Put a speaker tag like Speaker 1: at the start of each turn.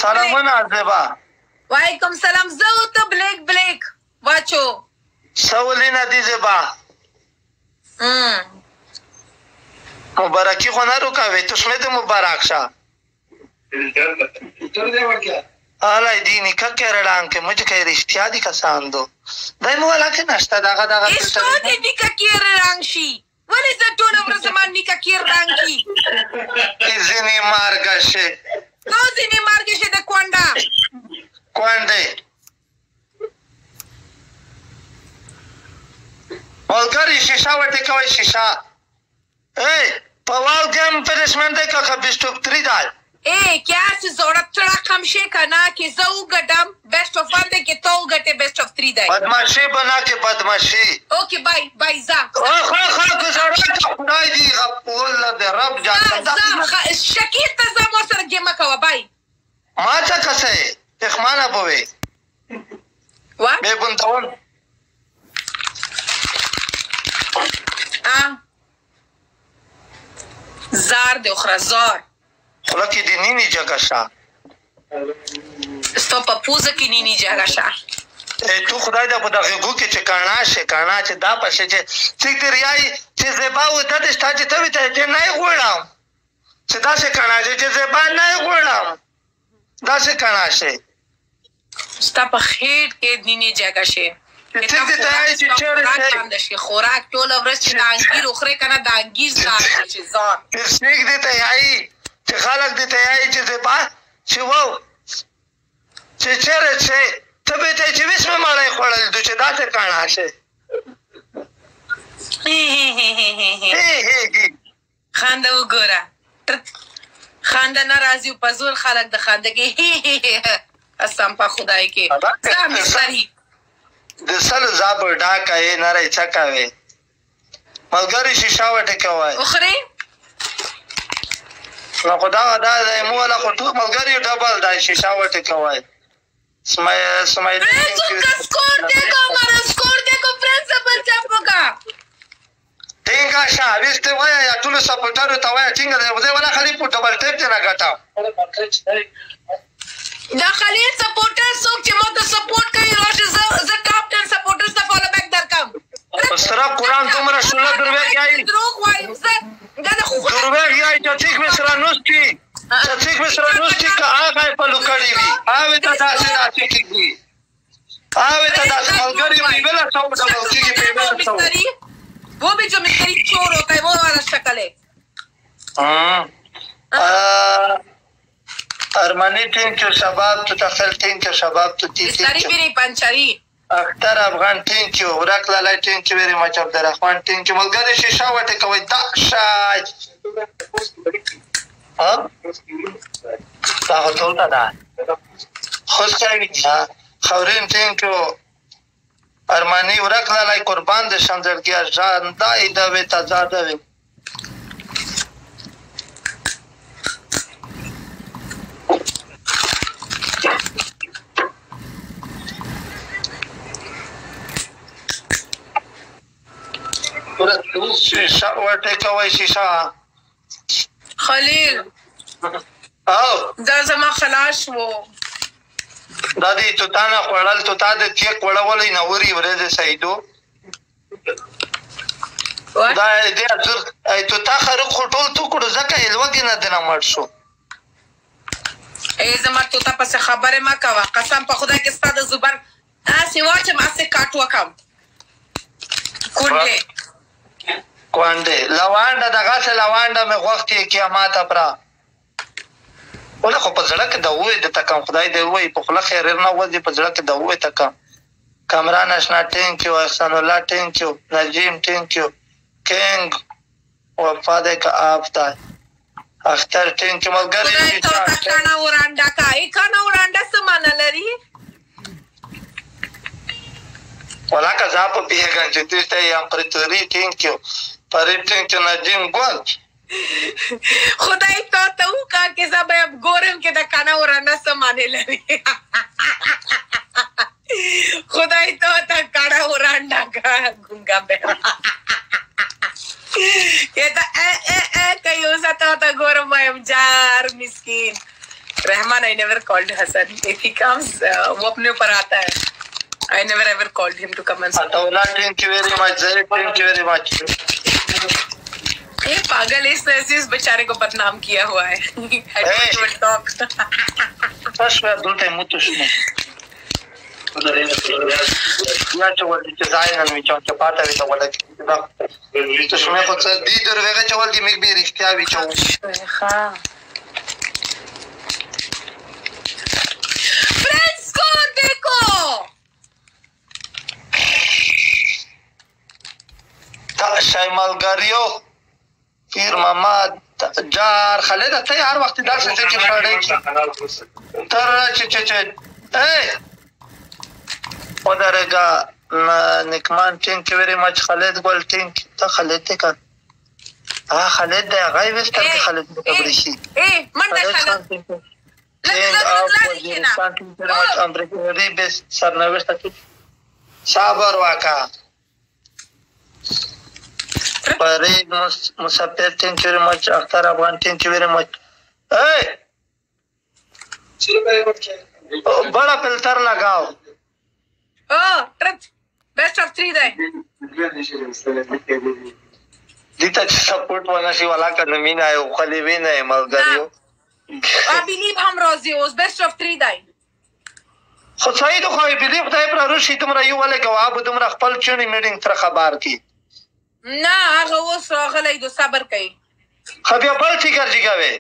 Speaker 1: سلامونه زیبا.
Speaker 2: وعلیکم سلام. زه او ته بلیک واچو
Speaker 1: سولینا دی زیبا. مبارکی خو نه روکوي تسمه د مبارک شه. حالا دینی که کرلان که مجھے که رشتیا دی کسان دو دای مولا که نشتا داغا
Speaker 2: ایستو دی نیکا کیر رنگ شی ولی زه ټوله ورځ زما نیکا کیر رنگ کی
Speaker 1: ځینې مارګه شي
Speaker 2: تو ځینې مارګه شي د
Speaker 1: کونډې ملګري شیشه وټکوئ شیشه په واو ګیم پنشمنټ دی که بیسټ اف 3 دی
Speaker 2: کیا چې زوړه تړه کم شي کنه کې زه وګټم بیسټ اف 1 دی کې ته وګټې بیسټ اف 3 دی
Speaker 1: بدمعشي بنا کې بدمعشي
Speaker 2: اوکې بای ځه
Speaker 1: خو زړه خدای دی غفور دی رب جان
Speaker 2: شکیل ته ځه ما سره ګیمه کوه بای
Speaker 1: ما څه کسې اخمانه بوي مې بنتون
Speaker 2: زار دی اخرى زار
Speaker 1: خوله کې دې نینی جګه شه
Speaker 2: ستا په پوزه کې نینی جګه شه
Speaker 1: تو خدای دا په دغه ګو کې چې کاڼا شي کاڼا چې دا پشه چې څیک دې ریایي چې زیبا وته دې ستا چې ته وې ته نه یې غواړم چې داسې کاڼا شي چې زیبا نه یې غواړم داسې کاڼا شي
Speaker 2: ستا په خېټ کې نینی جګه شي
Speaker 1: څیک دې تیاری چې چیرې
Speaker 2: شي خوراک ټوله ورځ چې د انګیر وخورې که نه د انګیر زار شي زار
Speaker 1: څیک دې تیاری چې خلک دې تیاری چې زیبا چې وو چې چیرې چې ته به ته چې وسمه مړی خوړل دو چې داسې کاڼا شي
Speaker 2: خنده وګوره خنده نه راځي په زور خلک د خندګۍ قسم په خدای کې
Speaker 1: د سلو زابر ډاکه یې نری څکه وې ملګري شیشه وټکوئ
Speaker 2: وخورې
Speaker 1: نو خو دا دی موله خو ټول ملګري ډبل دی شیشه وټکوئ اسماعیل ټینګه شه ویسته وایه یا ټولو سپورټرو ته وایه ټینګه دی زه ولا خالي په ډبل ټیپ دی نه ګټم
Speaker 2: دا خالي سپورټر څوک چې ما ته سپورټ کوي راشه زه ټاپ 10 سپورټرز ته فالو بیک درکم
Speaker 1: سره قرآن دومره شونه درویږ یایي
Speaker 2: دروغ وایم زه
Speaker 1: درویږ یایي چچیک مې سره نوستي که هغه یې پلو کړي وي هغې ته داسې کېږي هغې ته داسې ملګري پیبله سو ډبل کېږي پیبله سو
Speaker 2: वो भी जो मिस्त्री चोर होता है वो वाला शक्ल है
Speaker 1: ارمانی ټینک یو شباب تو تخل ټینک یو شباب تو تی
Speaker 2: مستری بھی نہیں پنچاری
Speaker 1: اختر افغان ټینک یو ورک لالی ټینک یو ویری مچ عبدالرحمن ټینک یو ملګري شیشه وټکوئ دا شاج دا خو ټولته ده خوش کوي خورین ټینک یو ارمانی ورک لالی قربان د شمزړګیا ژان دا ایده وې تازاده وې شیشه وټکوئ شیشه
Speaker 2: خلیل دا زما خلاص وو
Speaker 1: دا دې توتا نه خوړل توتا د کیک وړولی نوري ورځې سیدو دا دې توتا خرق خو ټول تو کړو ځکه یې لوږې نه دنه مړ شو
Speaker 2: زما توتا پسې خبرې مه کوه قسم په خدای کې ستا د زبان هسې واچم هسې کاټ وکړم
Speaker 1: کونډې لوانډه دغسې لوانډه مې غوښتې قیامته پره وله خو په زړه کې د ووی د تکم خدای دې ووایي په خوله خیریر نه وځي په زړه کې د ووی تکم کامران اشنا ټینک یو احسان الله ټینک یو نجیم ټینک یو کینګ وفا دی که آپ دی اختر ټینک یو ملګري
Speaker 2: کاڼه ورانډه کوي کاڼه ورانډه څه معنی لري
Speaker 1: ولاکه زه په پوهېږم چې دوی ته یې امپراتوري ټینک یو پرې ټینک یو نجیم ګل
Speaker 2: خدای تو ته وکړه چې زه به ګورم چې د کاڼه ورانډه څه معنی لري خدای تو ته کاڼه ورانډه ګونګه بهره که ته کوي اوسه ته ته ګورم وایم جار مسکین Rahman, I never called Hassan. If he comes, वो अपने ऊपर आता है. I never ever called him to come and speak.
Speaker 1: Ataullah, thank you very much. Zaid, thank you very much.
Speaker 2: ये पागल इस तरह से इस बेचारे को बदनाम किया हुआ है. I don't want to talk.
Speaker 1: Sash ve adulta mutushne. या चवल ती जायना मी चवच्या पाटा विचा वला तो शुमे को दी दर वेगा चवल दी मिक भी रिश्ता विचा
Speaker 2: हां फ्रेंड्स को देखो
Speaker 1: تا شایمال گاریو پیر محمد جار خالد ته هر وخت داسې چې فړې تر چې اے ودرګه نکمان ټینک ویری مچ خالد ګل ټینک ته خالد ته کا خالد دا غي وستر خالد خبرې شي
Speaker 2: منډه خالد
Speaker 1: امریکایی بیس سرنوشت کی صبر واکا فرید مسافر thank you very much اختر افغان thank you very much اے بڑا فلٹر लगाओ
Speaker 2: trust best of 3 they
Speaker 1: دیتا چې سپورټ ونشي ولا کنه مینا یو خلی وینه ملګریو
Speaker 2: I believe هم راضي اوس بیسټ اف 3 دی
Speaker 1: خو صحیح خو بلیف خدای پر روشي تمره یو ولګه واب تمره خپل چونی میټینګ تر خبر کی
Speaker 2: نه هغه اوس راغلی دو صبر کوي
Speaker 1: خو بیا بل فکر جګوي